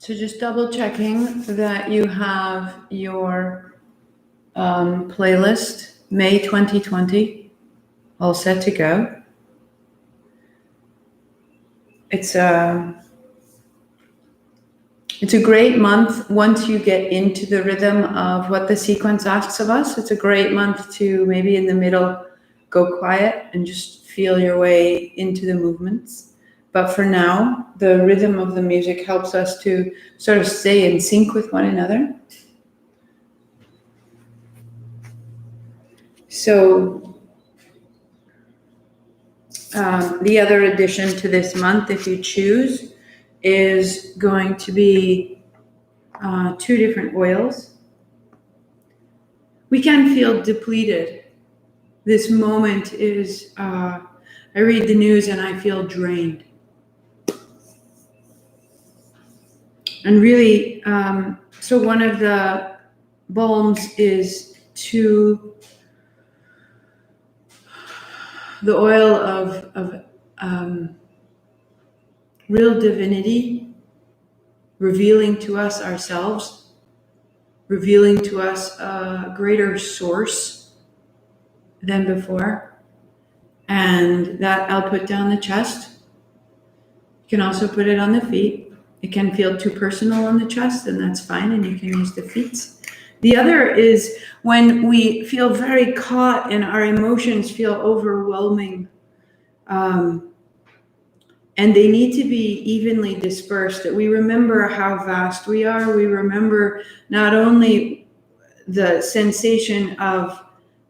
So just double checking that you have your playlist, May 2020, all set to go. It's a great month once you get into the rhythm of what the sequence asks of us. It's a great month to maybe in the middle go quiet and just feel your way into the movements. But for now, the rhythm of the music helps us to sort of stay in sync with one another. So the other addition to this month, if you choose, is going to be 2 different oils. We can feel depleted. This moment is, I read the news and I feel drained. And really, so one of the balms is to the oil of real divinity, revealing to us ourselves, revealing to us a greater source than before. And that I'll put down the chest. You can also put it on the feet. It can feel too personal on the chest, and that's fine, and you can use the feet. The other is when we feel very caught and our emotions feel overwhelming, and they need to be evenly dispersed, that we remember how vast we are. We remember not only the sensation of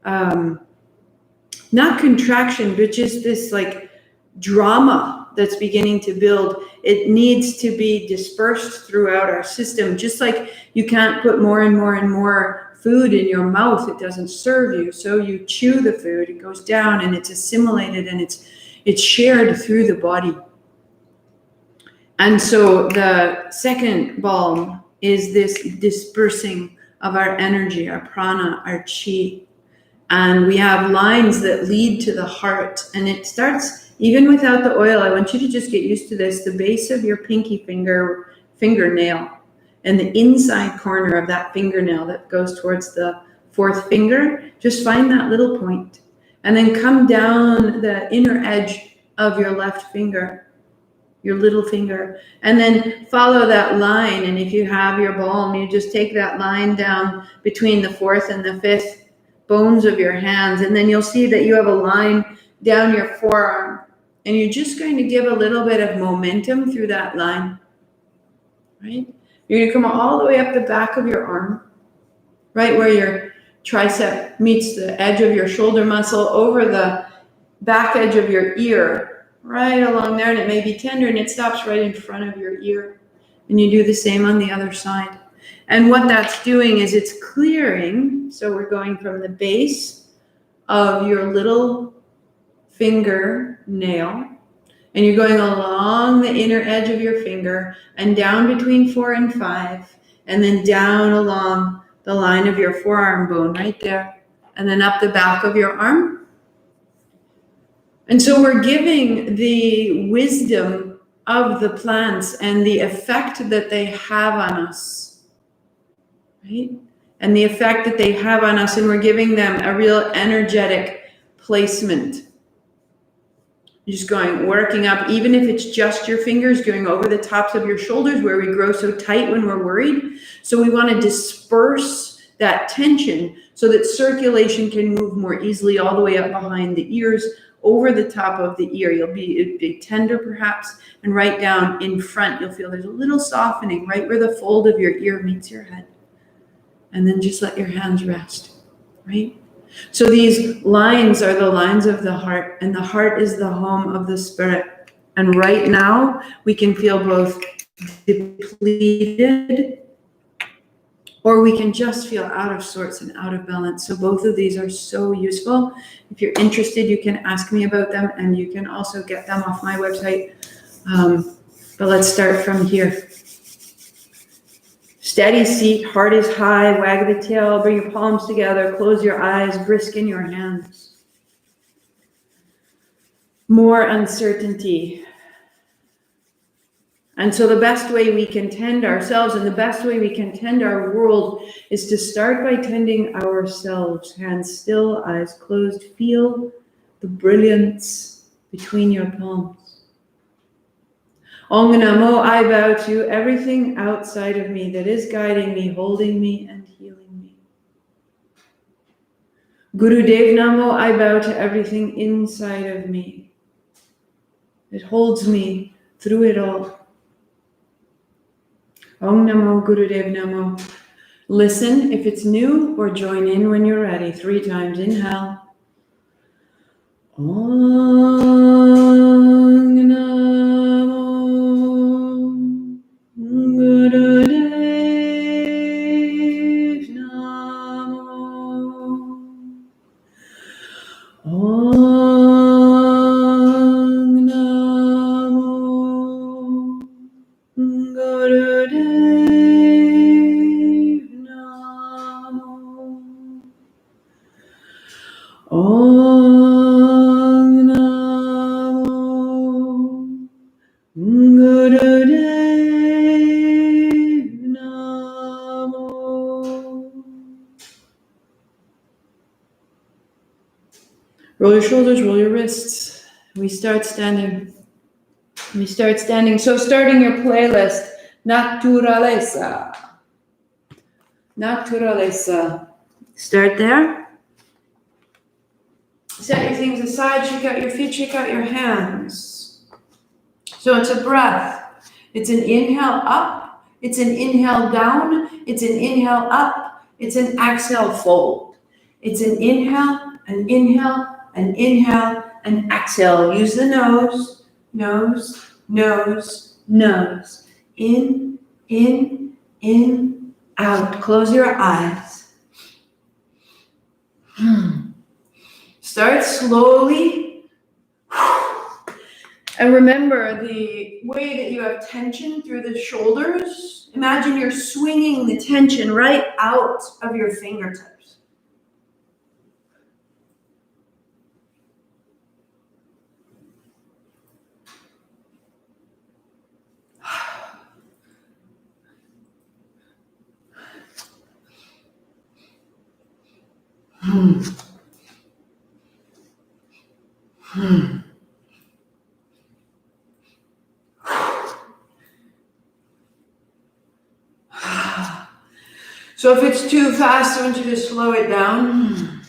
not contraction, but just this like drama that's beginning to build. It needs to be dispersed throughout our system. Just like you can't put more and more and more food in your mouth, it doesn't serve you. So you chew the food, it goes down and it's assimilated and it's shared through the body. And so the second balm is this dispersing of our energy, our prana, our chi. And we have lines that lead to the heart. And it starts, even without the oil, I want you to just get used to this, the base of your pinky fingernail, and the inside corner of that fingernail that goes towards the 4th finger, just find that little point. And then come down the inner edge of your left finger, your little finger, and then follow that line. And if you have your balm, you just take that line down between the 4th and the 5th bones of your hands, and then you'll see that you have a line down your forearm, and you're just going to give a little bit of momentum through that line, right? You're going to come all the way up the back of your arm, right where your tricep meets the edge of your shoulder muscle, over the back edge of your ear, right along there, and it may be tender, and it stops right in front of your ear. And you do the same on the other side. And what that's doing is it's clearing. So we're going from the base of your little fingernail, and you're going along the inner edge of your finger and down between 4 and 5, and then down along the line of your forearm bone right there, and then up the back of your arm. And so we're giving the wisdom of the plants and the effect that they have on us, right? And the effect that they have on us, and we're giving them a real energetic placement. You're just working up, even if it's just your fingers, going over the tops of your shoulders where we grow so tight when we're worried. So we want to disperse that tension so that circulation can move more easily all the way up behind the ears, over the top of the ear. It'll be tender perhaps, and right down in front, you'll feel there's a little softening right where the fold of your ear meets your head. And then just let your hands rest, right? So these lines are the lines of the heart, and the heart is the home of the spirit. And right now, we can feel both depleted, or we can just feel out of sorts and out of balance. So both of these are so useful. If you're interested, you can ask me about them, and you can also get them off my website. But let's start from here. Steady seat, heart is high, wag the tail, bring your palms together, close your eyes, brisk in your hands. More uncertainty. And so the best way we can tend ourselves and the best way we can tend our world is to start by tending ourselves. Hands still, eyes closed. Feel the brilliance between your palms. Om Namo, I bow to everything outside of me that is guiding me, holding me, and healing me. Guru Dev Namo, I bow to everything inside of me. It holds me through it all. Om Namo Guru Dev Namo. Listen if it's new or join in when you're ready. 3 times. Inhale. Om Namo Guru Dev Namo. Om Namo Guru Dev Namo. Om Namo Guru Dev Namo. Roll your shoulders, roll your wrists. We start standing. So starting your playlist, Naturaleza. Start there. Set your things aside, shake out your feet, shake out your hands. So it's a breath. It's an inhale up, it's an inhale down, it's an inhale up, it's an exhale fold. It's an inhale, an inhale, an inhale, an exhale. Use the nose, nose, nose, nose. In, out. Close your eyes. Start slowly. And remember the way that you have tension through the shoulders. Imagine you're swinging the tension right out of your fingertips. So if it's too fast, I want you to slow it down.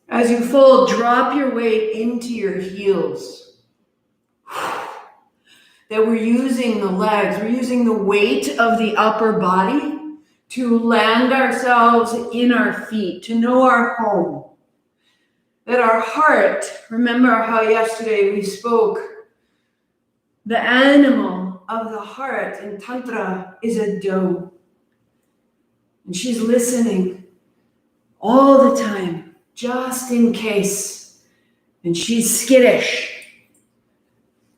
As you fold, drop your weight into your heels. That we're using the legs, we're using the weight of the upper body to land ourselves in our feet, to know our home. That our heart, remember how yesterday we spoke, the animal of the heart in Tantra is a doe. And she's listening all the time, just in case. And she's skittish.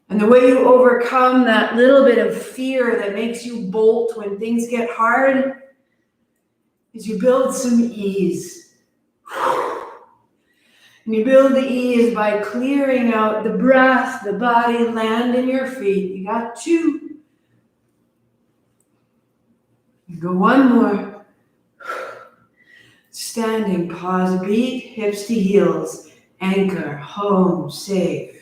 And the way you overcome that little bit of fear that makes you bolt when things get hard is you build some ease. And you build the ease by clearing out the breath, the body, land in your feet. You got 2. You go 1 more. Standing, pause, beat, hips to heels, anchor, home, safe.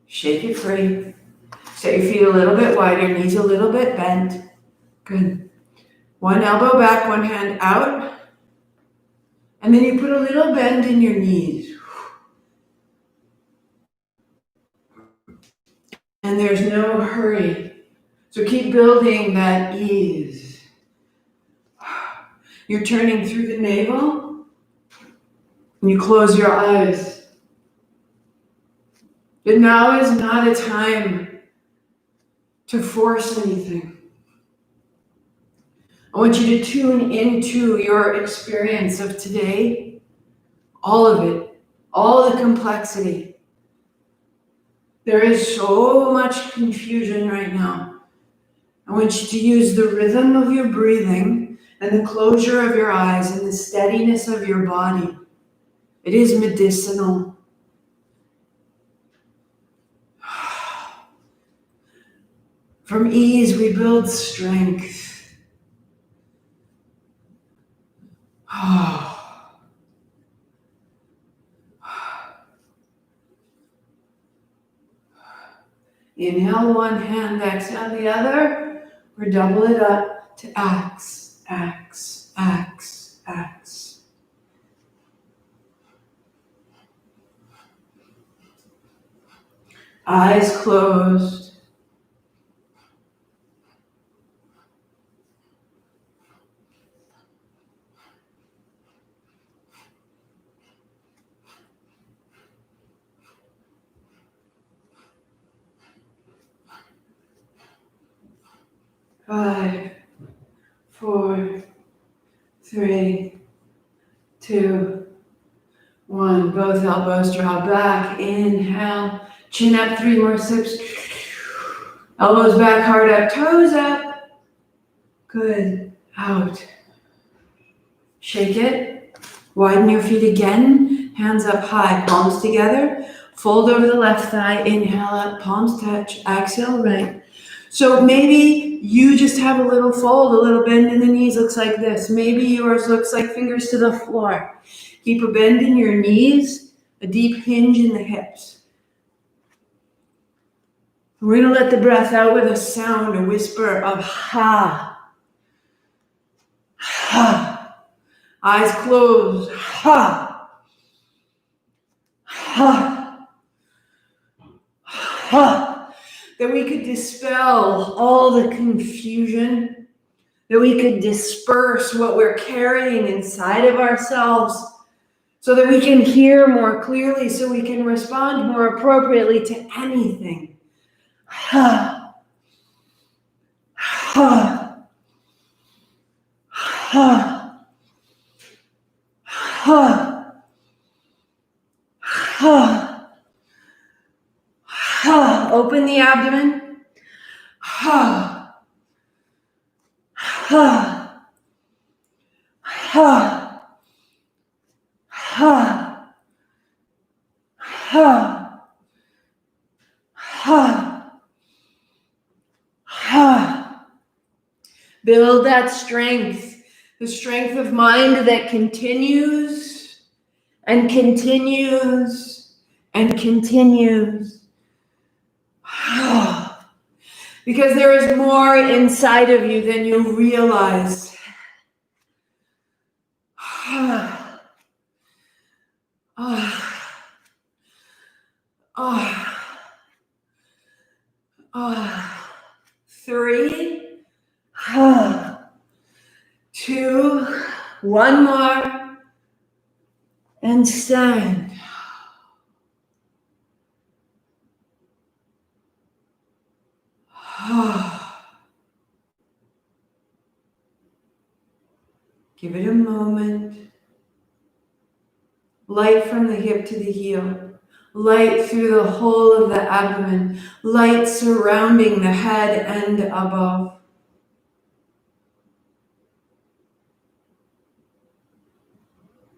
Shake it free. Set your feet a little bit wider, knees a little bit bent. Good. 1 elbow back, 1 hand out. And then you put a little bend in your knees. And there's no hurry. So keep building that ease. You're turning through the navel. And you close your eyes. But now is not a time to force anything. I want you to tune into your experience of today, all of it, all the complexity. There is so much confusion right now. I want you to use the rhythm of your breathing and the closure of your eyes and the steadiness of your body. It is medicinal. From ease, we build strength. Inhale one hand, exhale the other, or double it up to axe, axe, axe, axe. Eyes closed. Five, 4, 3, 2, 1. Both elbows draw back. Inhale. Chin up, 3 more sips. Elbows back, heart up, toes up. Good. Out. Shake it. Widen your feet again. Hands up high, palms together. Fold over the left thigh. Inhale up, palms touch. Exhale right. So maybe you just have a little fold, a little bend in the knees looks like this. Maybe yours looks like fingers to the floor. Keep a bend in your knees, a deep hinge in the hips. We're going to let the breath out with a sound, a whisper of ha. Ha. Eyes closed. Ha. Ha. Ha. That we could dispel all the confusion, that we could disperse what we're carrying inside of ourselves so that we can hear more clearly, so we can respond more appropriately to anything. Ha. Ha. Ha. Ha. Ha. Ha. Open the abdomen. Ha. Ha. Ha. Ha. Ha. Ha. Ha. Build that strength, the strength of mind that continues and continues and continues. Because there is more inside of you than you realize. Oh. Oh. Oh. 3, 2, 1 more, and stand. Give it a moment. Light from the hip to the heel. Light through the whole of the abdomen. Light surrounding the head and above.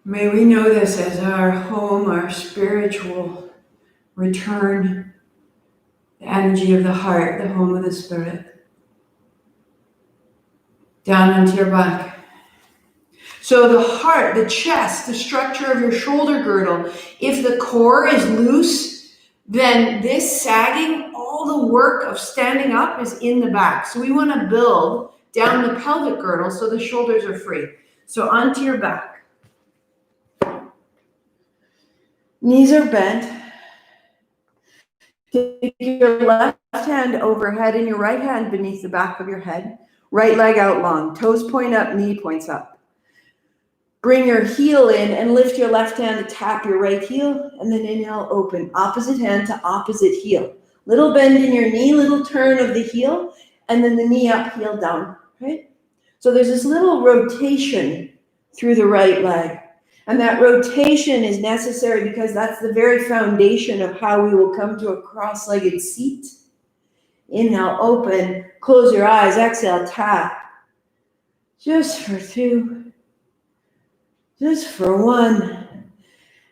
May we know this as our home, our spiritual return. The energy of the heart, the home of the spirit. Down onto your back. So the heart, the chest, the structure of your shoulder girdle, if the core is loose, then this sagging, all the work of standing up is in the back. So we want to build down the pelvic girdle so the shoulders are free. So onto your back. Knees are bent. Take your left hand overhead and your right hand beneath the back of your head. Right leg out long. Toes point up, knee points up. Bring your heel in and lift your left hand to tap your right heel, and then inhale, open. Opposite hand to opposite heel. Little bend in your knee, little turn of the heel, and then the knee up, heel down, right? So there's this little rotation through the right leg. And that rotation is necessary because that's the very foundation of how we will come to a cross-legged seat. Inhale, open, close your eyes, exhale, tap. Just for 2, just for 1.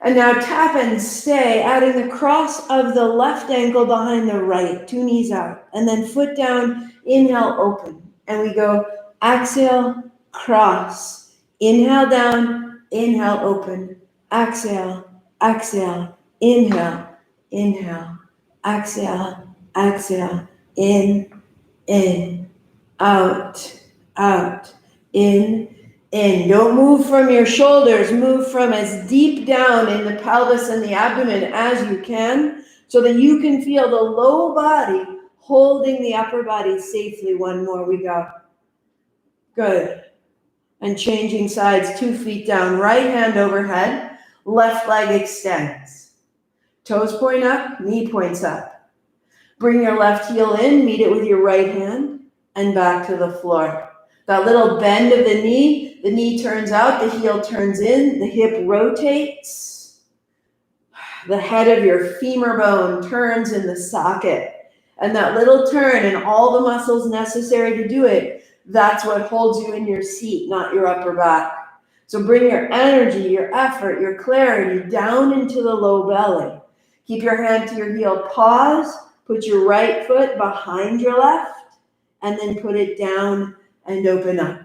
And now tap and stay, adding the cross of the left ankle behind the right, 2 knees out. And then foot down, inhale, open. And we go exhale, cross. Inhale down, inhale, open. Exhale, exhale, inhale, inhale, exhale, exhale, in, out, out, in. Don't move from your shoulders. Move from as deep down in the pelvis and the abdomen as you can so that you can feel the low body holding the upper body safely. 1 more, we go. Good. And changing sides, 2 feet down, right hand overhead, left leg extends. Toes point up, knee points up. Bring your left heel in, meet it with your right hand, and back to the floor. That little bend of the knee turns out, the heel turns in, the hip rotates. The head of your femur bone turns in the socket. And that little turn and all the muscles necessary to do it, that's what holds you in your seat, not your upper back. So bring your energy, your effort, your clarity down into the low belly. Keep your hand to your heel, pause, put your right foot behind your left, and then put it down and open up.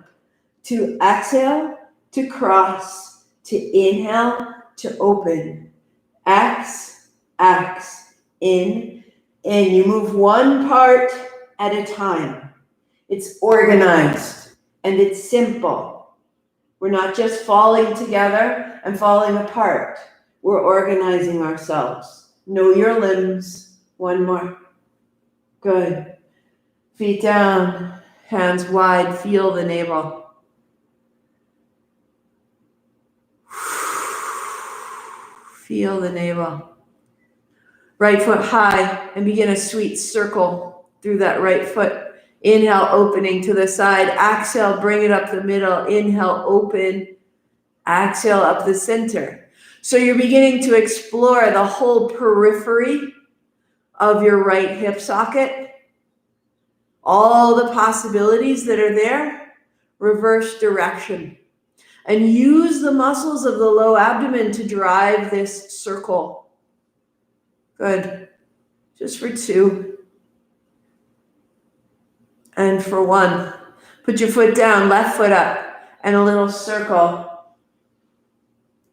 To exhale, to cross, to inhale, to open. X, in. You move one part at a time. It's organized and it's simple. We're not just falling together and falling apart. We're organizing ourselves. Know your limbs. 1 more. Good. Feet down, hands wide, feel the navel. Feel the navel. Right foot high and begin a sweet circle through that right foot. Inhale, opening to the side. Exhale, bring it up the middle. Inhale, open. Exhale, up the center. So you're beginning to explore the whole periphery of your right hip socket. All the possibilities that are there. Reverse direction. And use the muscles of the low abdomen to drive this circle. Good. Just for 2. And for 1. Put your foot down, left foot up, and a little circle.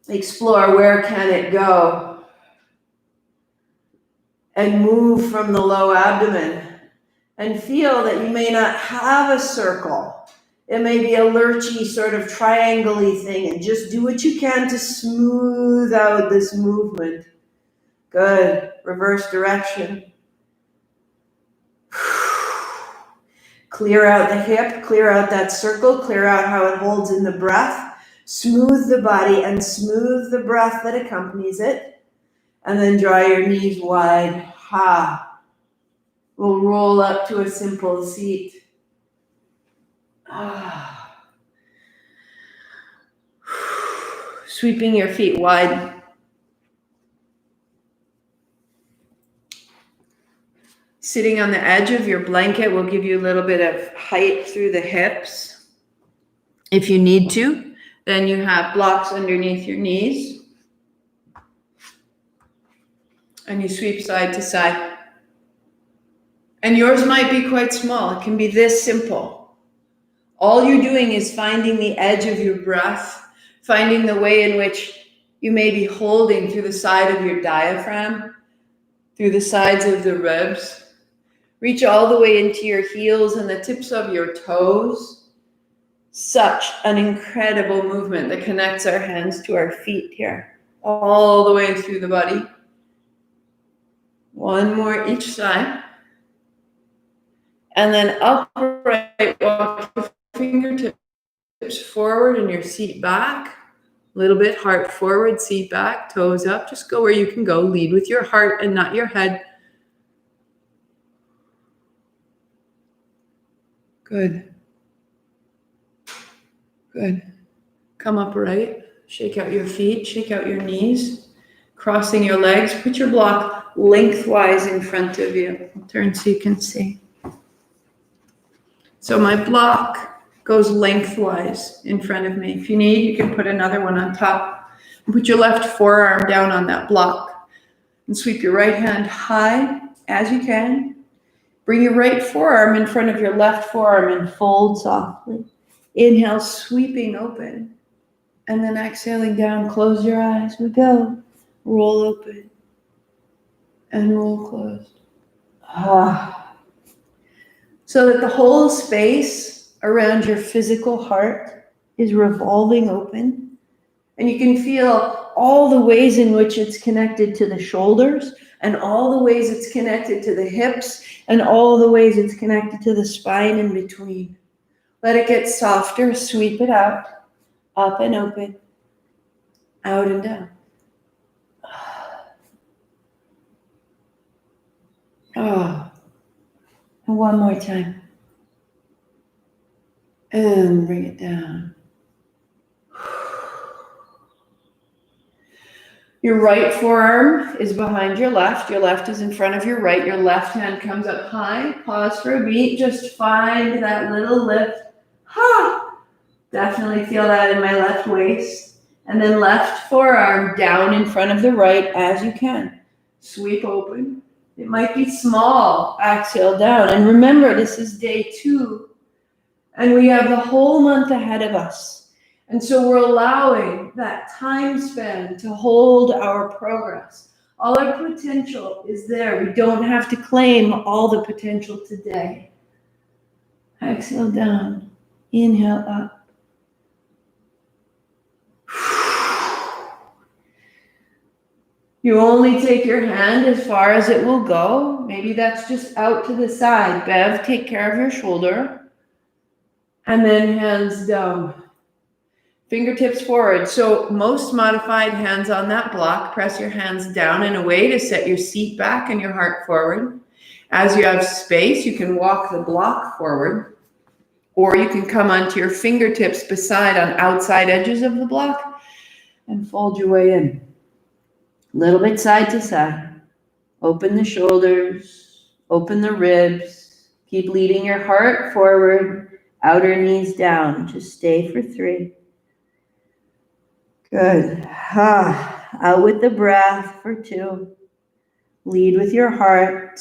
Explore where can it go. And move from the low abdomen. And feel that you may not have a circle. It may be a lurchy sort of triangle-y thing, and just do what you can to smooth out this movement. Good. Reverse direction. Clear out the hip, clear out that circle, clear out how it holds in the breath. Smooth the body and smooth the breath that accompanies it. And then draw your knees wide. Ha. We'll roll up to a simple seat. Sweeping your feet wide. Sitting on the edge of your blanket will give you a little bit of height through the hips. If you need to, then you have blocks underneath your knees. And you sweep side to side. And yours might be quite small. It can be this simple. All you're doing is finding the edge of your breath, finding the way in which you may be holding through the side of your diaphragm, through the sides of the ribs. Reach all the way into your heels and the tips of your toes. Such an incredible movement that connects our hands to our feet here, all the way through the body. 1 more each side. And then upright, walk your fingertips forward and your seat back. A little bit, heart forward, seat back, toes up. Just go where you can go. Lead with your heart and not your head. Good. Good. Come upright. Shake out your feet, shake out your knees, crossing your legs. Put your block lengthwise in front of you. I'll turn so you can see. So my block goes lengthwise in front of me. If you need, you can put another one on top. Put your left forearm down on that block and sweep your right hand high as you can. Bring your right forearm in front of your left forearm and fold softly. Inhale, sweeping open. And then exhaling down, close your eyes. We go. Roll open and roll closed. So that the whole space around your physical heart is revolving open. And you can feel all the ways in which it's connected to the shoulders, and all the ways it's connected to the hips, and all the ways it's connected to the spine in between. Let it get softer, sweep it out, up and open, out and down. And one more time. And bring it down. Your right forearm is behind your left is in front of your right, your left hand comes up high, pause for a beat, just find that little lift. Definitely feel that in my left waist. And then left forearm down in front of the right as you can. Sweep open. It might be small, exhale down. And remember, this is day 2, and we have the whole month ahead of us. And so we're allowing that time span to hold our progress. All our potential is there. We don't have to claim all the potential today. Exhale down. Inhale up. You only take your hand as far as it will go. Maybe that's just out to the side. Bev, take care of your shoulder. And then hands down. Fingertips forward. So most modified hands on that block. Press your hands down and away to set your seat back and your heart forward. As you have space, you can walk the block forward. Or you can come onto your fingertips beside on outside edges of the block and fold your way in. A little bit side to side. Open the shoulders, open the ribs. Keep leading your heart forward, outer knees down. Just stay for 3. Good. Out with the breath for 2. Lead with your heart.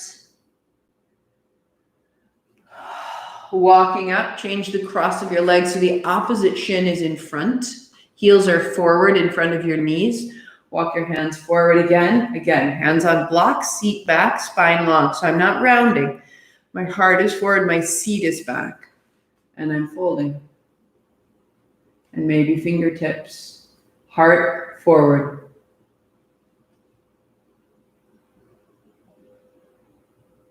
Walking up, change the cross of your legs so the opposite shin is in front. Heels are forward in front of your knees. Walk your hands forward again. Again, hands on block, seat back, spine long. So I'm not rounding. My heart is forward, my seat is back. And I'm folding. And maybe fingertips. Heart forward.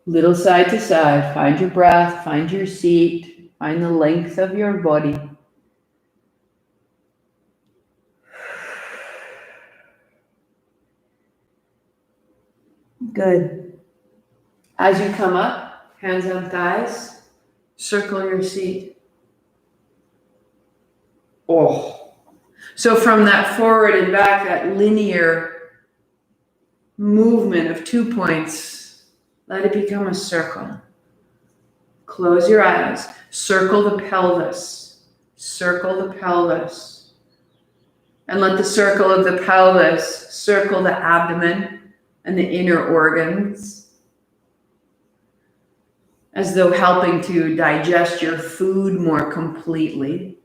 Little side to side. Find your breath, find your seat, find the length of your body. Good. As you come up, hands on thighs, circle your seat. So from that forward and back, that linear movement of 2 points, let it become a circle. Close your eyes. Circle the pelvis. Circle the pelvis. And let the circle of the pelvis circle the abdomen and the inner organs, as though helping to digest your food more completely,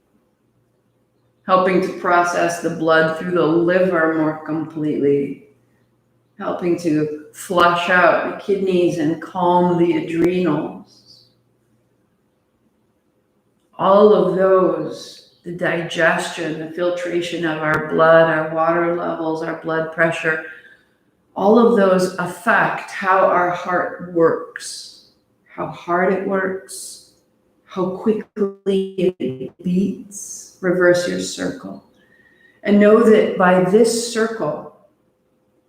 helping to process the blood through the liver more completely, helping to flush out the kidneys and calm the adrenals. All of those, the digestion, the filtration of our blood, our water levels, our blood pressure, all of those affect how our heart works, how hard it works, how quickly it beats. Reverse your circle. And know that by this circle,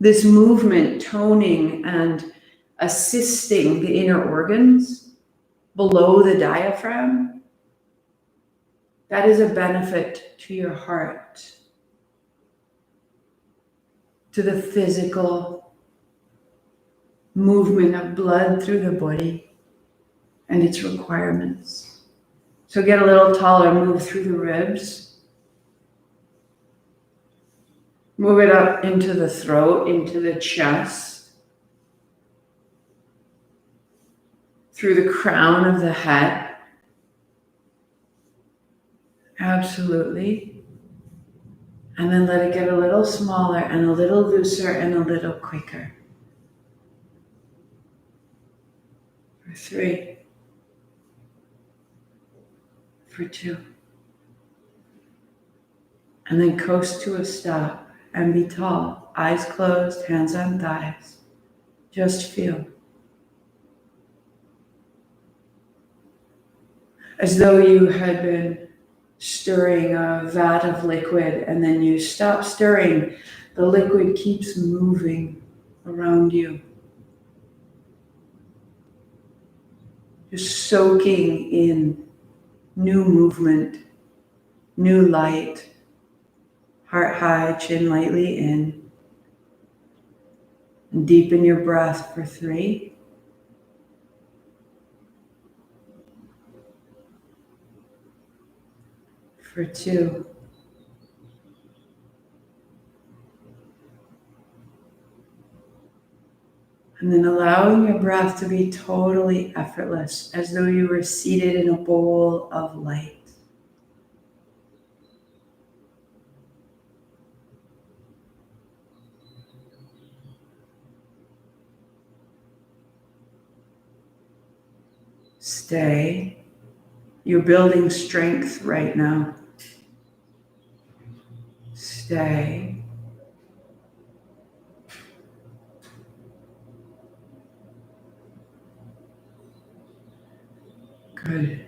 this movement, toning and assisting the inner organs below the diaphragm, that is a benefit to your heart. to the physical movement of blood through the body and its requirements. So get a little taller, move through the ribs. Move it up into the throat, into the chest, through the crown of the head. Absolutely. And then let it get a little smaller and a little looser and a little quicker. For 3. For 2. And then coast to a stop and be tall. Eyes closed, hands on thighs. Just feel. As though you had been stirring a vat of liquid and then you stop stirring, the liquid keeps moving around you. Just soaking in new movement, new light. Heart high, chin lightly in. And deepen your breath for 3. For 2. And then allowing your breath to be totally effortless, as though you were seated in a bowl of light. Stay. You're building strength right now. Stay. Good.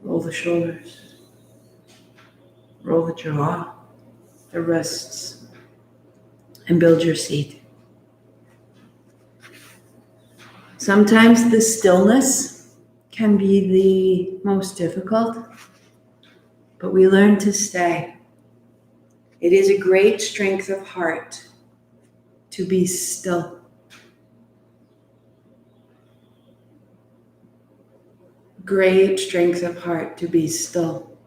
Roll the shoulders. Roll the jaw, the wrists, and build your seat. Sometimes the stillness can be the most difficult, but we learn to stay. It is a great strength of heart to be still. Great strength of heart to be still.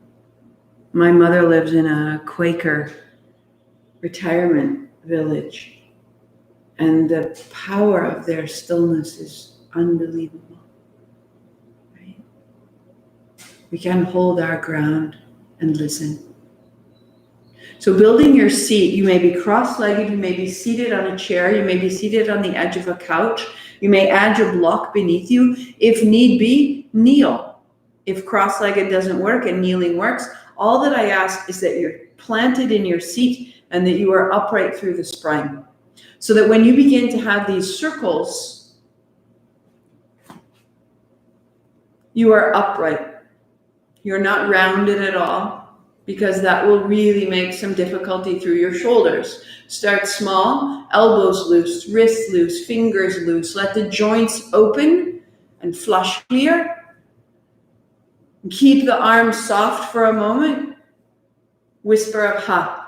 My mother lives in a Quaker retirement village, and the power of their stillness is unbelievable. Right? We can hold our ground and listen. So building your seat, you may be cross-legged, you may be seated on a chair, you may be seated on the edge of a couch, you may add your block beneath you. If need be, kneel. If cross-legged doesn't work and kneeling works, all that I ask is that you're planted in your seat and that you are upright through the spine. So that when you begin to have these circles, you are upright. You're not rounded at all, because that will really make some difficulty through your shoulders. Start small, elbows loose, wrists loose, fingers loose. Let the joints open and flush clear. Keep the arms soft for a moment. Whisper of ha.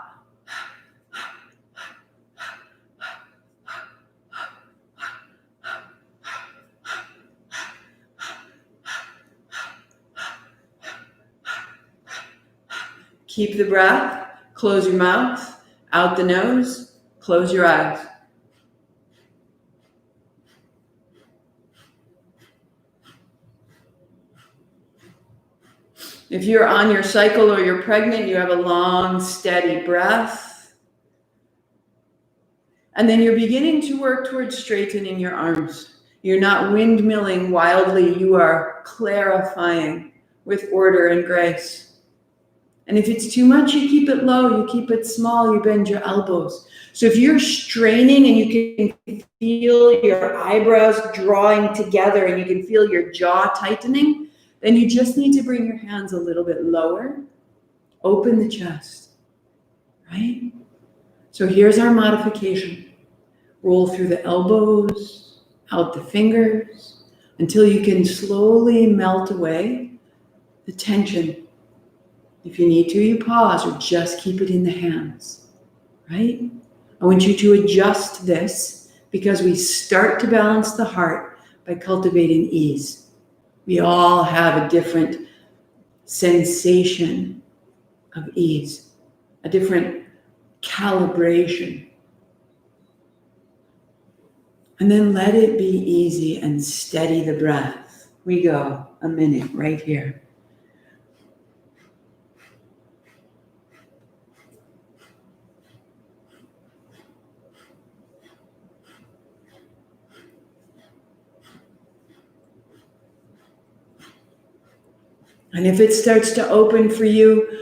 Keep the breath. Close your mouth. Out the nose. Close your eyes. If you're on your cycle or you're pregnant, you have a long, steady breath. And then you're beginning to work towards straightening your arms. You're not windmilling wildly. You are clarifying with order and grace. And if it's too much, you keep it low, you keep it small, you bend your elbows. So if you're straining and you can feel your eyebrows drawing together and you can feel your jaw tightening, then you just need to bring your hands a little bit lower. Open the chest, right? So here's our modification. Roll through the elbows, out the fingers. until you can slowly melt away the tension. If you need to, you pause or just keep it in the hands, right? I want you to adjust this because we start to balance the heart by cultivating ease. We all have a different sensation of ease, a different calibration. And then let it be easy and steady the breath. We go a minute right here. And if it starts to open for you,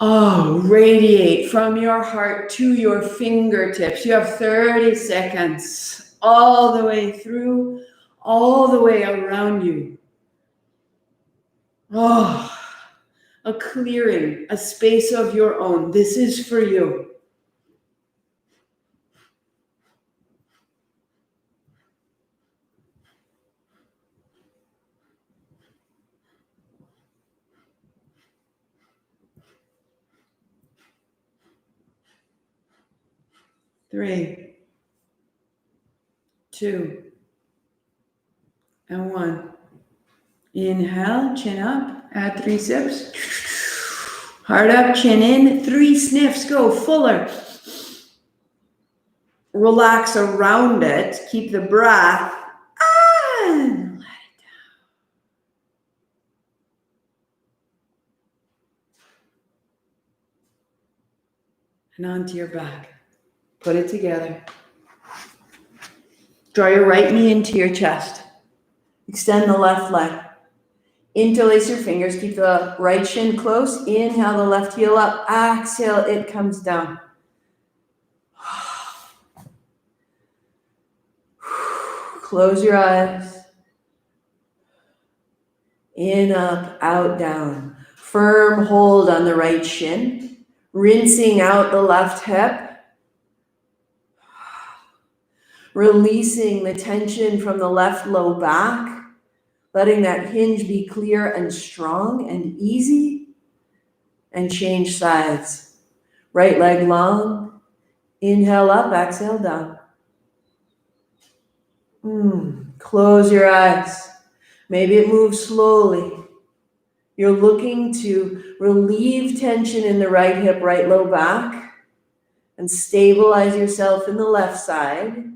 radiate from your heart to your fingertips. You have 30 seconds all the way through, all the way around you. A clearing, a space of your own. This is for you. Three, two, and one. Inhale, chin up, add 3 sips. Heart up, chin in, 3 sniffs, go fuller. Relax around it, keep the breath, and let it down. And onto your back. Put it together. Draw your right knee into your chest. Extend the left leg. Interlace your fingers. Keep the right shin close. Inhale the left heel up. Exhale, it comes down. Close your eyes. In, up, out, down. Firm hold on the right shin. Rinsing out the left hip. Releasing the tension from the left low back. Letting that hinge be clear and strong and easy. And change sides. Right leg long. Inhale up, exhale down. Close your eyes. Maybe it moves slowly. You're looking to relieve tension in the right hip, right low back, and stabilize yourself in the left side.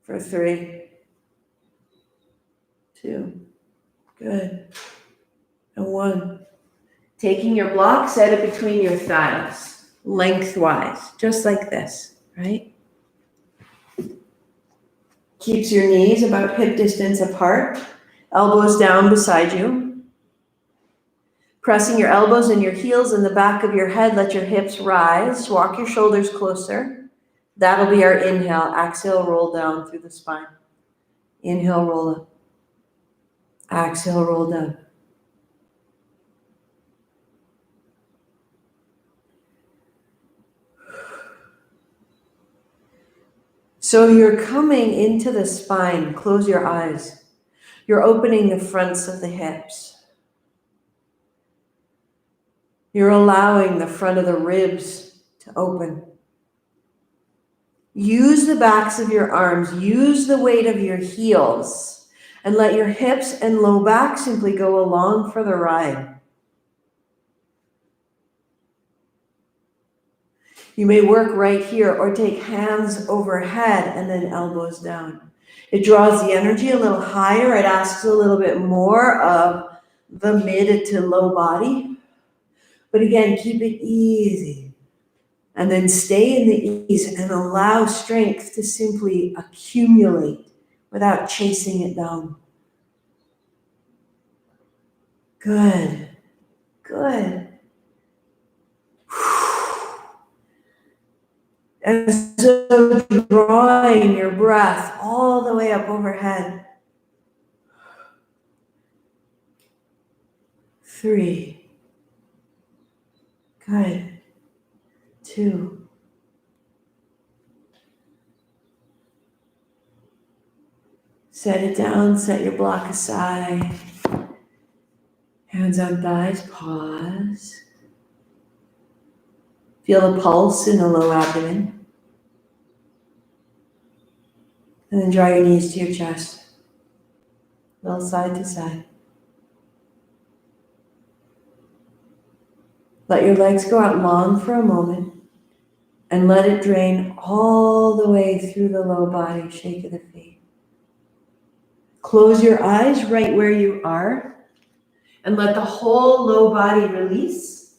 For 3, 2, good, and 1. Taking your block, set it between your thighs, lengthwise, just like this, right? Keeps your knees about hip distance apart, elbows down beside you. Pressing your elbows and your heels in the back of your head, let your hips rise, walk your shoulders closer. That'll be our inhale. Exhale, roll down through the spine. Inhale, roll up. Exhale, roll down. So you're coming into the spine. Close your eyes. You're opening the fronts of the hips. You're allowing the front of the ribs to open. Use the backs of your arms. Use the weight of your heels. And let your hips and low back simply go along for the ride. You may work right here or take hands overhead and then elbows down. It draws the energy a little higher. It asks a little bit more of the mid to low body. But again, keep it easy. And then stay in the ease and allow strength to simply accumulate without chasing it down. Good. Good. And so drawing your breath all the way up overhead. 3. Good. 2. Set it down, set your block aside. Hands on thighs, pause. Feel the pulse in the low abdomen. And then draw your knees to your chest. A little side to side. Let your legs go out long for a moment and let it drain all the way through the low body, shake of the feet. Close your eyes right where you are and let the whole low body release.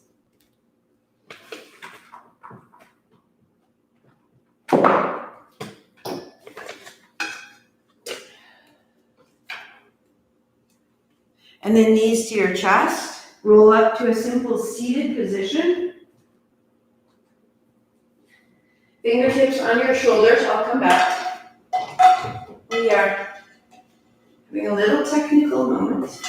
And then knees to your chest. Roll up to a simple seated position. Fingertips on your shoulders. I'll come back. We are having a little technical moment.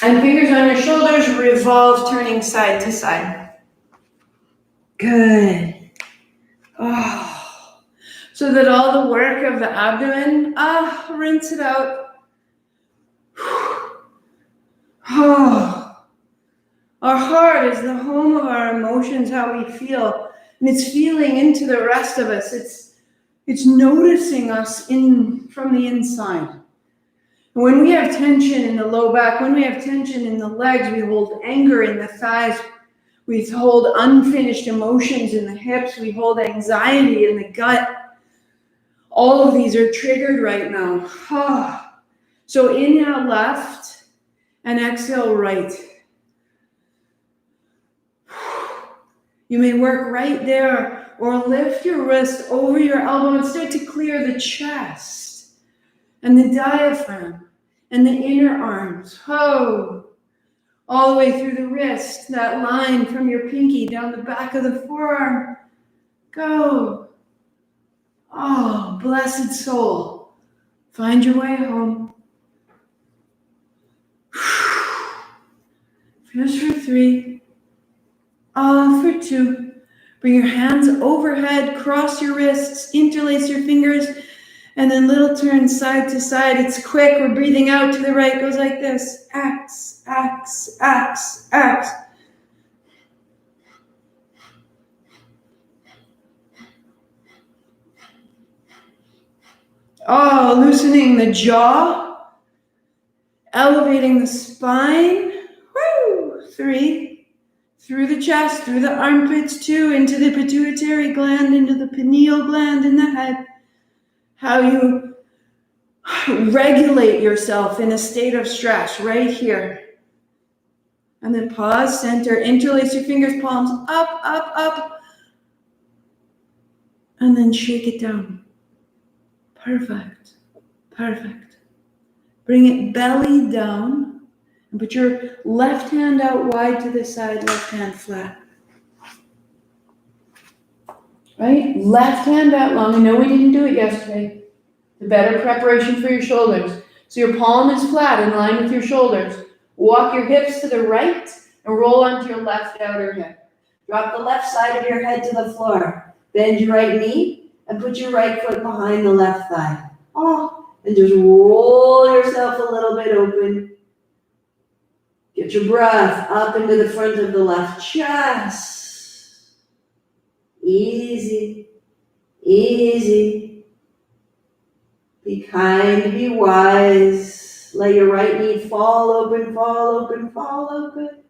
And fingers on your shoulders, revolve, turning side to side. Good. Oh. So that all the work of the abdomen, rinse it out. Oh. Our heart is the home of our emotions, how we feel. And it's feeling into the rest of us. It's noticing us from the inside. When we have tension in the low back, when we have tension in the legs, we hold anger in the thighs, we hold unfinished emotions in the hips, we hold anxiety in the gut. All of these are triggered right now. So inhale left and exhale right. You may work right there or lift your wrist over your elbow and start to clear the chest and the diaphragm and the inner arms. All the way through the wrist, that line from your pinky down the back of the forearm. Go. Oh, blessed soul. Find your way home. Just for 3. For 2. Bring your hands overhead, cross your wrists, interlace your fingers, and then little turns side to side. It's quick. We're breathing out to the right. It goes like this. X, X, X, X. Loosening the jaw. Elevating the spine. 3. Through the chest, through the armpits, 2. Into the pituitary gland, into the pineal gland in the head. How you regulate yourself in a state of stress right here. And then pause, center, interlace your fingers, palms up, up, up. And then shake it down. Perfect. Perfect. Bring it belly down and put your left hand out wide to the side, left hand flat. Right? Left hand out long. I know we didn't do it yesterday. The better preparation for your shoulders. So your palm is flat in line with your shoulders. Walk your hips to the right and roll onto your left outer hip. Drop the left side of your head to the floor. Bend your right knee and put your right foot behind the left thigh. And just roll yourself a little bit open. Get your breath up into the front of the left chest. Easy, easy. Be kind, be wise. Let your right knee fall open, fall open, fall open.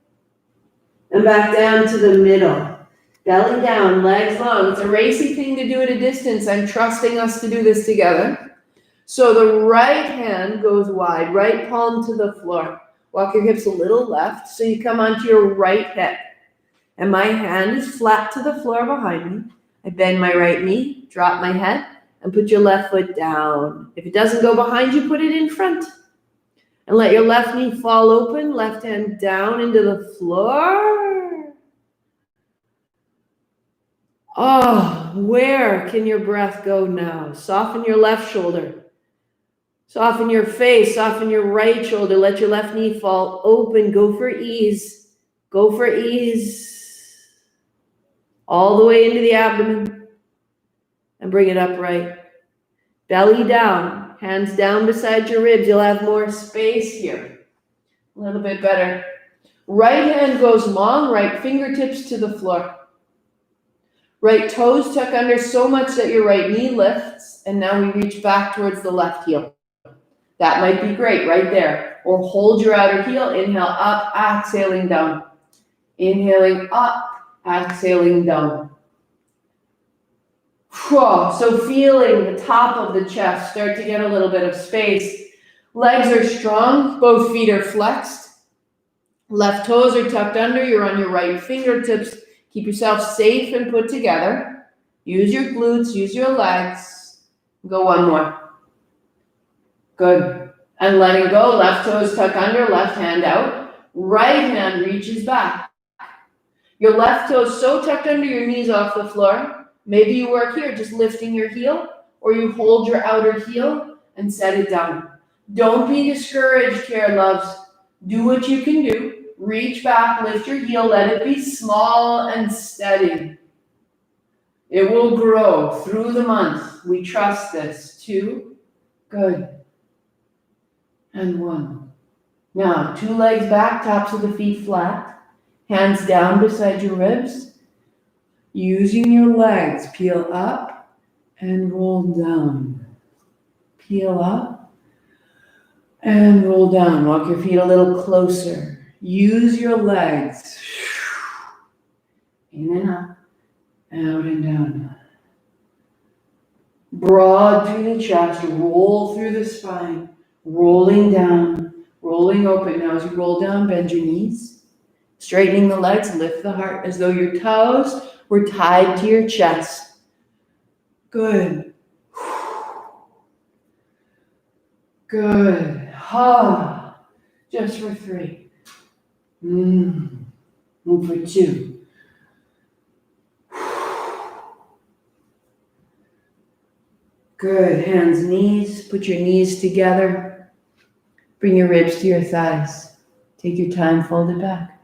And back down to the middle. Belly down, legs long. It's a racy thing to do at a distance. I'm trusting us to do this together. So the right hand goes wide, right palm to the floor. Walk your hips a little left so you come onto your right hip. And my hand is flat to the floor behind me. I bend my right knee, drop my head, and put your left foot down. If it doesn't go behind you, put it in front. And let your left knee fall open, left hand down into the floor. Where can your breath go now? Soften your left shoulder. Soften your face, soften your right shoulder. Let your left knee fall open. Go for ease. Go for ease. All the way into the abdomen. and bring it upright. Belly down, hands down beside your ribs. You'll have more space here. A little bit better. Right hand goes long, right fingertips to the floor. Right toes tuck under so much that your right knee lifts, and now we reach back towards the left heel. That might be great right there. Or hold your outer heel, inhale up, exhaling down. Inhaling up, exhaling down. So feeling the top of the chest start to get a little bit of space. Legs are strong, both feet are flexed. Left toes are tucked under, you're on your right fingertips. Keep yourself safe and put together. Use your glutes, use your legs. Go one more. Good. And letting go, left toes tuck under, left hand out. Right hand reaches back. Your left toes so tucked under, your knees off the floor. Maybe you work here, just lifting your heel, or you hold your outer heel and set it down. Don't be discouraged here, loves. Do what you can do. Reach back, lift your heel, let it be small and steady. It will grow through the month. We trust this. 2, good. And 1. Now, 2 legs back, tops of the feet flat. Hands down beside your ribs. Using your legs, peel up and roll down. Peel up and roll down. Walk your feet a little closer. Use your legs. In and up, out and down. Broad through the chest, roll through the spine, rolling down, rolling open. Now as you roll down, bend your knees. Straightening the legs, lift the heart as though your toes were tied to your chest. Good. Good. Just for 3. Move for 2. Good. Hands, knees. Put your knees together. Bring your ribs to your thighs. Take your time, fold it back.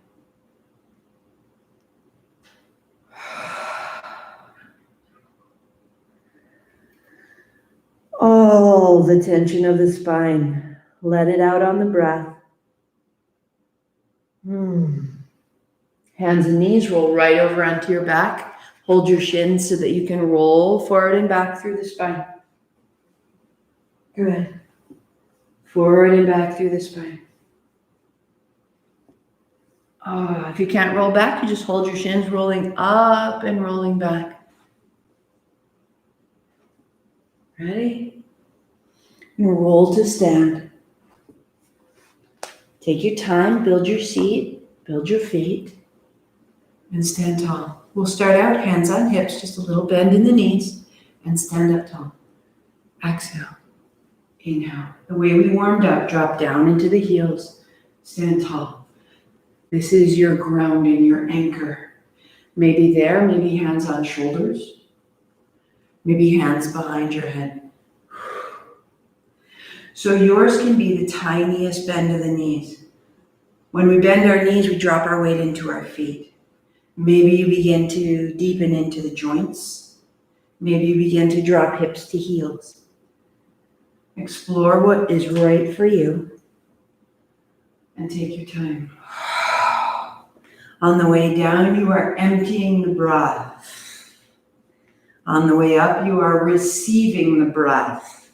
All the tension of the spine. Let it out on the breath. Hands and knees roll right over onto your back. Hold your shins so that you can roll forward and back through the spine. Good. Forward and back through the spine. If you can't roll back, you just hold your shins rolling up and rolling back. Ready? And roll to stand. Take your time, build your seat, build your feet, and stand tall. We'll start out hands on hips, just a little bend in the knees, and stand up tall. Exhale. Inhale. The way we warmed up, drop down into the heels, stand tall. This is your grounding, your anchor. Maybe there, maybe hands on shoulders, maybe hands behind your head. So yours can be the tiniest bend of the knees. When we bend our knees, we drop our weight into our feet. Maybe you begin to deepen into the joints. Maybe you begin to drop hips to heels. Explore what is right for you and take your time. On the way down, you are emptying the breath. On the way up, you are receiving the breath.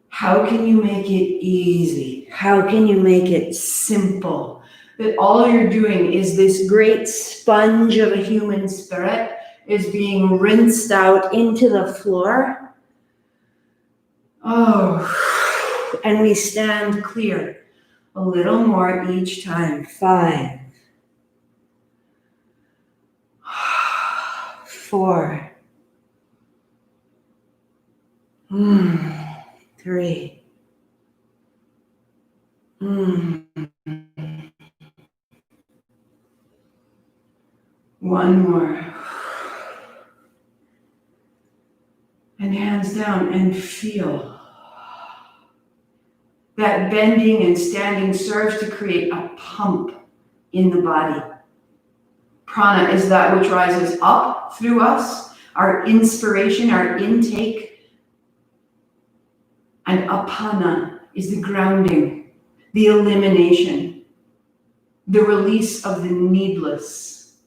How can you make it easy? How can you make it simple? That all you're doing is this great sponge of a human spirit is being rinsed out into the floor. And we stand clear. A little more each time. 5. 4. 3. One more. And hands down and feel. That bending and standing serves to create a pump in the body. Prana is that which rises up through us, our inspiration, our intake. And apana is the grounding, the elimination, the release of the needless,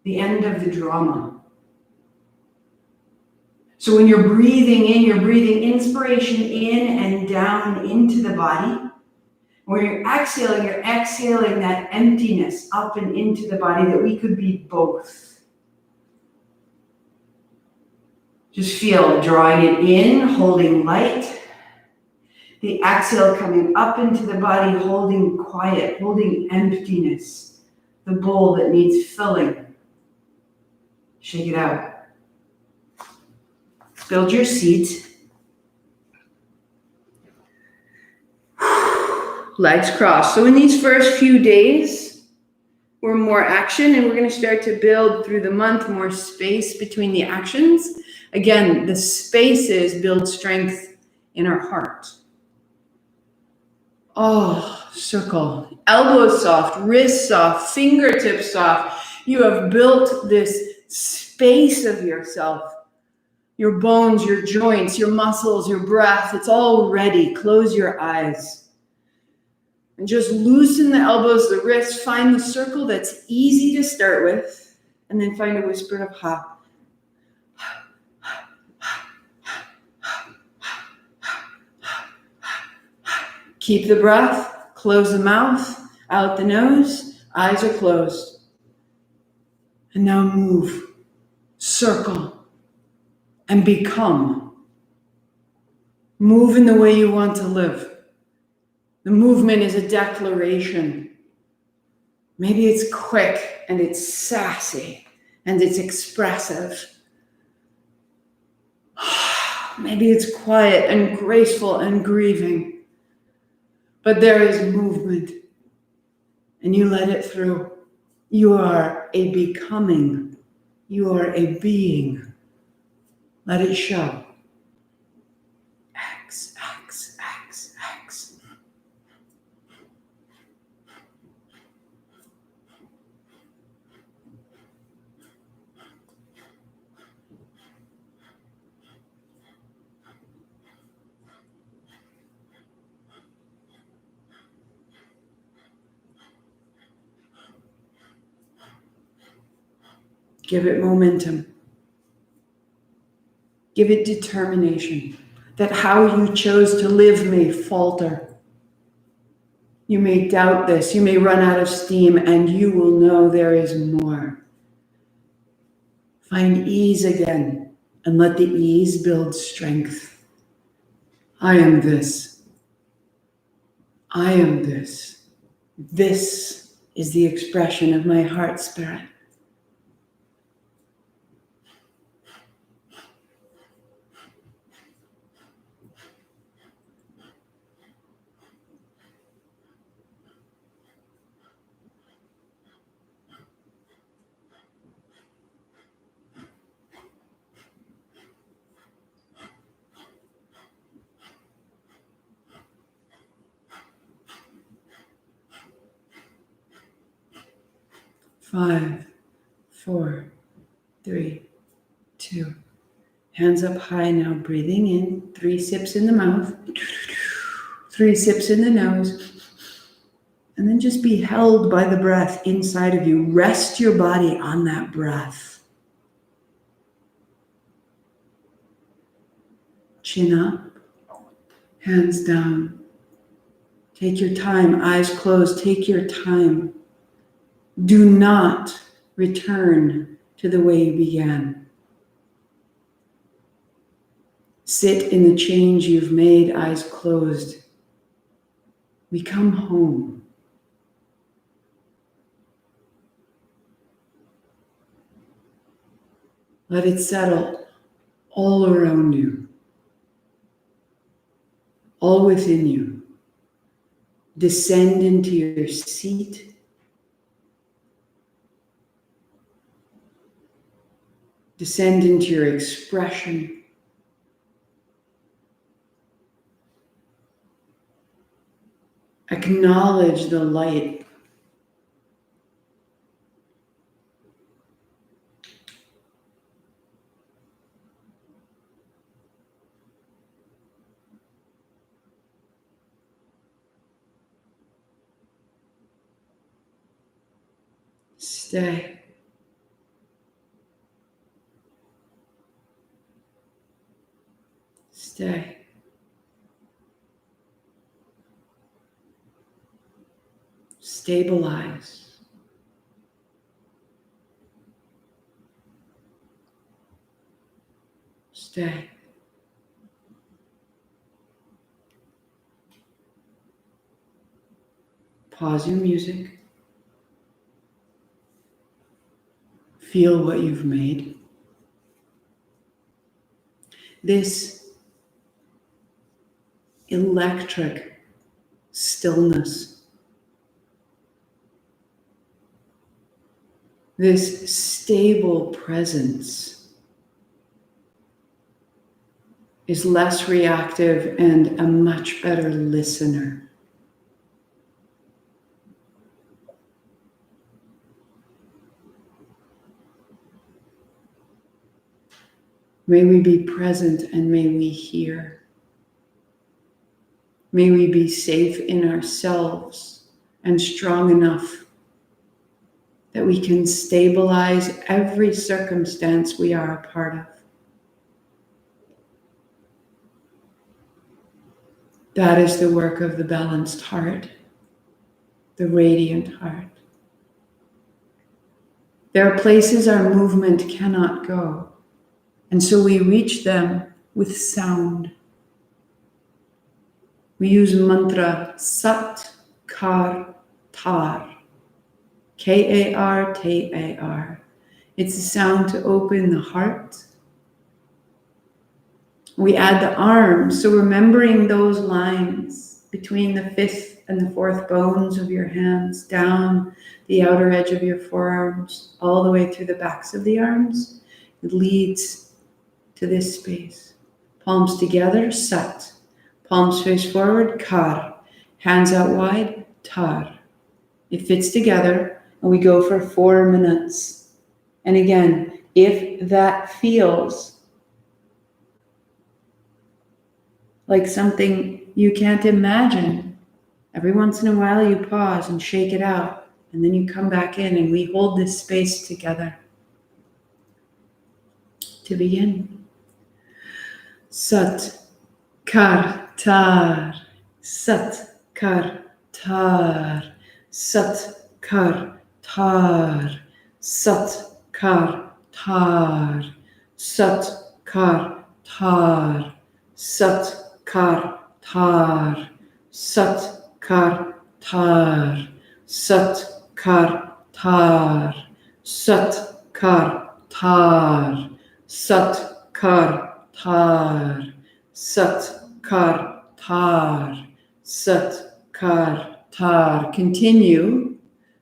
the end of the drama. So when you're breathing in, you're breathing inspiration in and down into the body. When you're exhaling that emptiness up and into the body, that we could be both. Just feel drawing it in, holding light. The exhale coming up into the body, holding quiet, holding emptiness. The bowl that needs filling. Shake it out. Build your seat. Legs crossed. So in these first few days, we're more action, and we're going to start to build through the month more space between the actions. Again, the spaces build strength in our heart. Oh, circle. Elbows soft, wrists soft, fingertips soft. You have built this space of yourself. Your bones, your joints, your muscles, your breath, it's all ready. Close your eyes. And just loosen the elbows, the wrists. Find the circle that's easy to start with. And then find a whisper of ha. Keep the breath. Close the mouth. Out the nose. Eyes are closed. And now move. Circle. And become. Move in the way you want to live. The movement is a declaration. Maybe it's quick and it's sassy and it's expressive. Maybe it's quiet and graceful and grieving. But there is movement. And you let it through. You are a becoming. You are a being. Let it show. X, X, X, X. Give it momentum. Give it determination that how you chose to live may falter. You may doubt this. You may run out of steam, and you will know there is more. Find ease again and let the ease build strength. I am this. I am this. This is the expression of my heart spirit. Five, 4, 3, 2. Hands up high now, breathing in. 3 sips in the mouth. 3 sips in the nose. And then just be held by the breath inside of you. Rest your body on that breath. Chin up, hands down. Take your time, eyes closed, take your time. Do not return to the way you began. Sit in the change you've made, eyes closed. We come home. Let it settle all around you, all within you. Descend into your seat. Descend into your expression. Acknowledge the light. Stay. Stay. Stabilize. Stay. Pause your music. Feel what you've made. This electric stillness, this stable presence is less reactive and a much better listener. May we be present and may we hear. May we be safe in ourselves and strong enough that we can stabilize every circumstance we are a part of. That is the work of the balanced heart, the radiant heart. There are places our movement cannot go, and so we reach them with sound. We use mantra Sat Kar Tar, K-A-R-T-A-R. It's a sound to open the heart. We add the arms, so remembering those lines between the fifth and the fourth bones of your hands, down the outer edge of your forearms, all the way through the backs of the arms. It leads to this space. Palms together, Sat. Palms face forward, Kar. Hands out wide, Tar. It fits together, and we go for 4 minutes. And again, if that feels like something you can't imagine, every once in a while you pause and shake it out, and then you come back in and we hold this space together. To begin. Sat Kar Tar, Sat Kar Tar, Sat Kar Tar, Sat Kar Tar, Sat Kar Tar, Sat Kar Tar, Sat Kar Tar, Sat Kar Tar, Sat Kar Tar, Sat Kar Tar, Sat Kar Tar, Sat Kar Tar. Continue,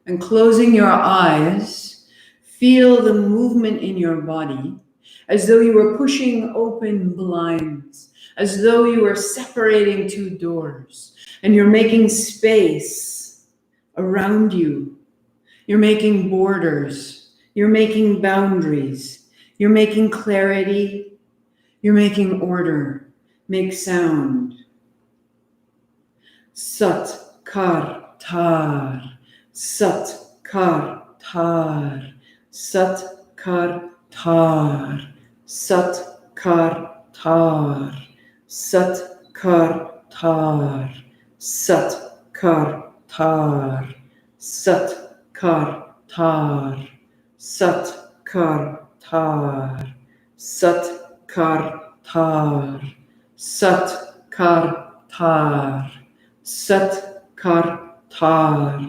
and closing your eyes, feel the movement in your body as though you were pushing open blinds, as though you were separating 2 doors, and you're making space around you. You're making borders. You're making boundaries. You're making clarity. You're making order. Make sound. Sat Kar Tar, Sat Kar Tar, Sat Kar Tar, Sat Kar Tar, Sat Kar Tar, Sat Kar Tar, Sat Kar Tar, Sat Kar Tar, Sat Kar Tar, Sat Kar Tar, Sat Kar Tar,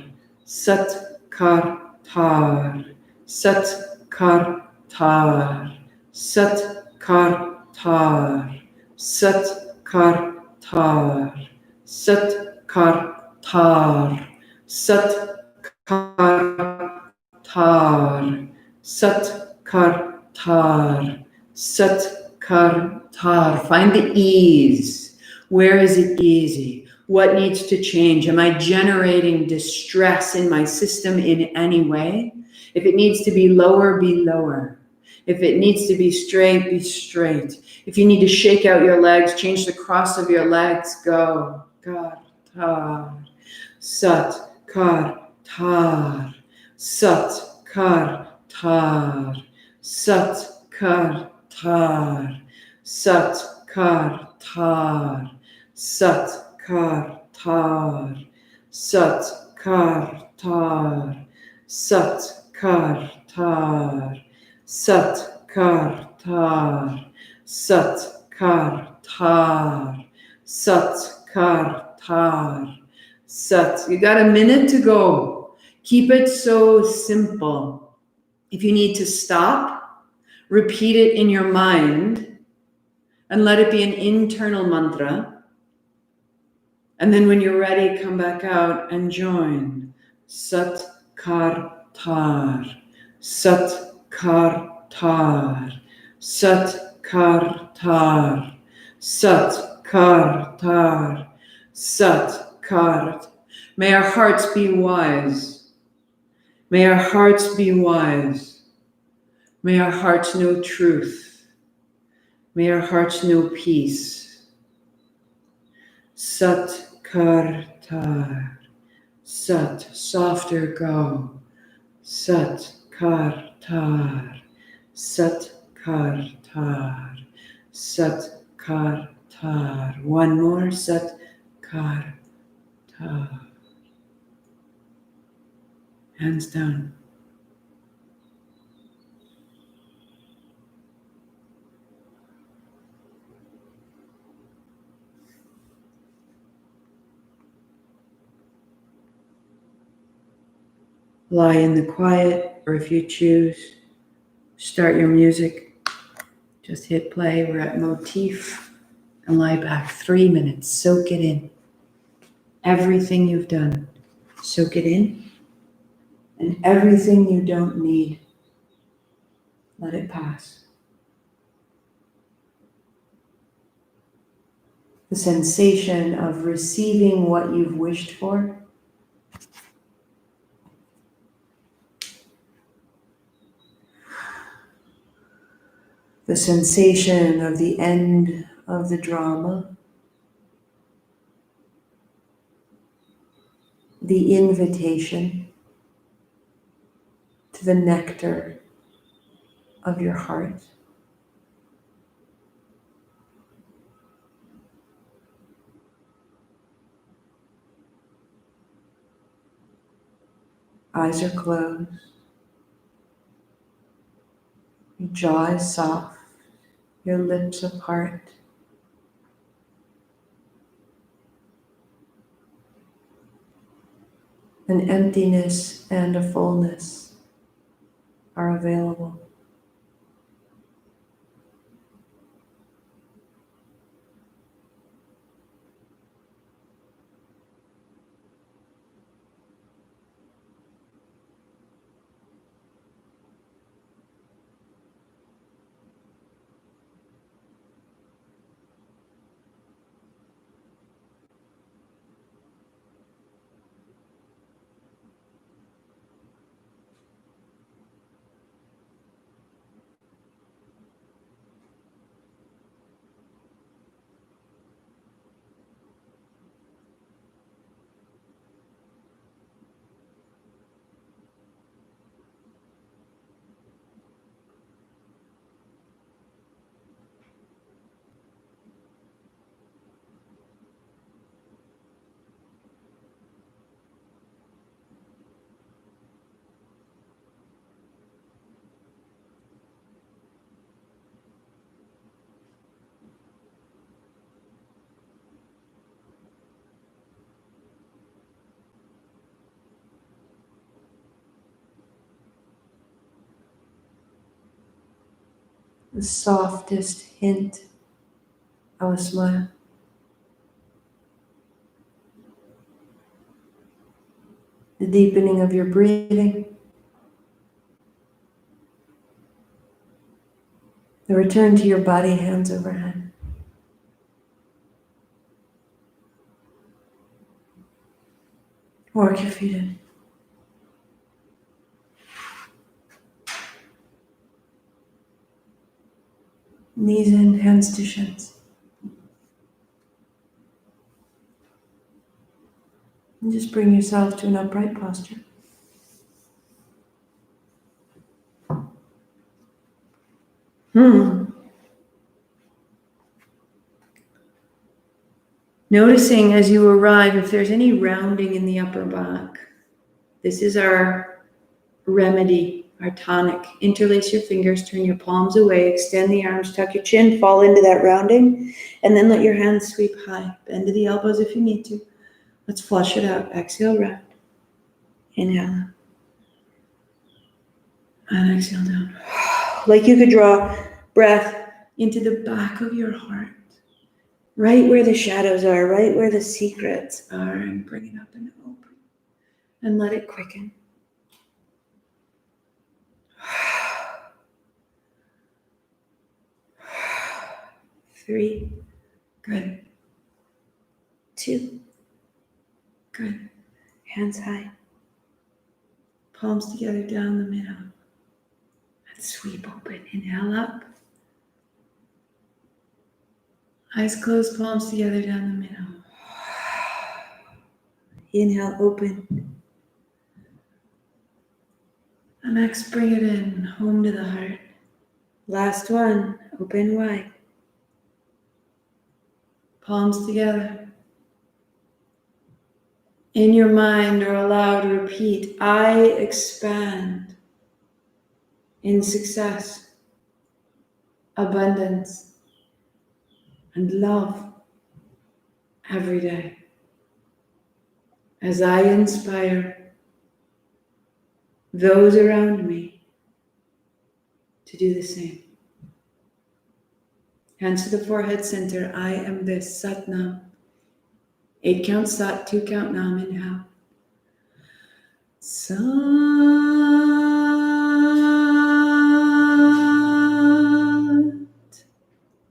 Sat Kar Tar, Sat Kar Tar, Sat Kar Tar, Sat Kar Tar, Sat Kar Tar, Sat Kar Tar, Sat Kar Tar, Sat Kar Tar. Find the ease. Where is it easy? What needs to change? Am I generating distress in my system in any way? If it needs to be lower, be lower. If it needs to be straight, be straight. If you need to shake out your legs, change the cross of your legs, go. Kar Tar, Sat Kar Tar, Sat kar tar, sat kar tar, sat kar tar, sat kar tar, sat kar tar, sat kar tar, sat kar tar, sat kar tar, sat kar tar, sat. You got a minute to go. Keep it so simple. If you need to stop, repeat it in your mind and let it be an internal mantra. And then when you're ready, come back out and join. Sat kar tar, sat kar tar, sat kar tar, sat kar tar, sat kar. May our hearts be wise. May our hearts be wise. May our hearts know truth. May our hearts know peace. Sat kar tar. Sat, softer go. Sat kar tar. Sat kar tar. Sat kar tar. One more. Sat kar tar. Hands down. Lie in the quiet, or if you choose, start your music. Just hit play. We're at motif and lie back 3 minutes. Soak it in. Everything you've done, soak it in. And everything you don't need, let it pass. The sensation of receiving what you've wished for. The sensation of the end of the drama. The invitation to the nectar of your heart. Eyes are closed. Your jaw is soft. Your lips apart. An emptiness and a fullness are available. The softest hint of a smile. The deepening of your breathing. The return to your body, hands overhead. Walk your feet in. Knees in, hands to shins. And just bring yourself to an upright posture. Noticing as you arrive if there's any rounding in the upper back. This is our remedy, our tonic. Interlace your fingers, turn your palms away, extend the arms, tuck your chin, fall into that rounding, and then let your hands sweep high. Bend to the elbows if you need to. Let's flush it out. Exhale, round. Inhale. And exhale down. Like you could draw breath into the back of your heart, right where the shadows are, right where the secrets are, and bring it up and open. And let it quicken. 3, good. 2, good. Hands high. Palms together down the middle. And sweep open. Inhale up. Eyes closed, palms together down the middle. Inhale, open. And next, bring it in, home to the heart. Last one, open wide. Palms together. In your mind or aloud, repeat, I expand in success, abundance, and love every day. As I inspire those around me to do the same. Hands to the forehead center. I am this. Sat Nam. 8 count Sat, 2 count Nam. Inhale. Sat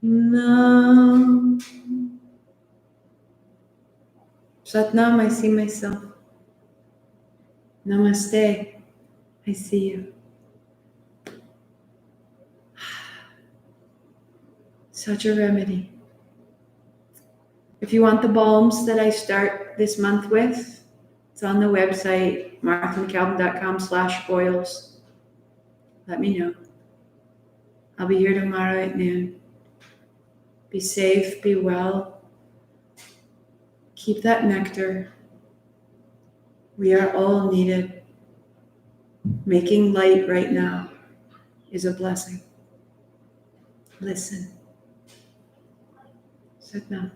Nam. Sat Nam, I see myself. Namaste, I see you. Such a remedy. If you want the balms that I start this month with, it's on the website, marthamcalvin.com/boils. Let me know. I'll be here tomorrow at noon. Be safe, be well. Keep that nectar. We are all needed. Making light right now is a blessing. Listen. Sit down.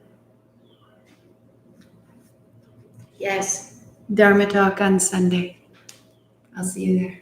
Yes, Dharma talk on Sunday. I'll see you there.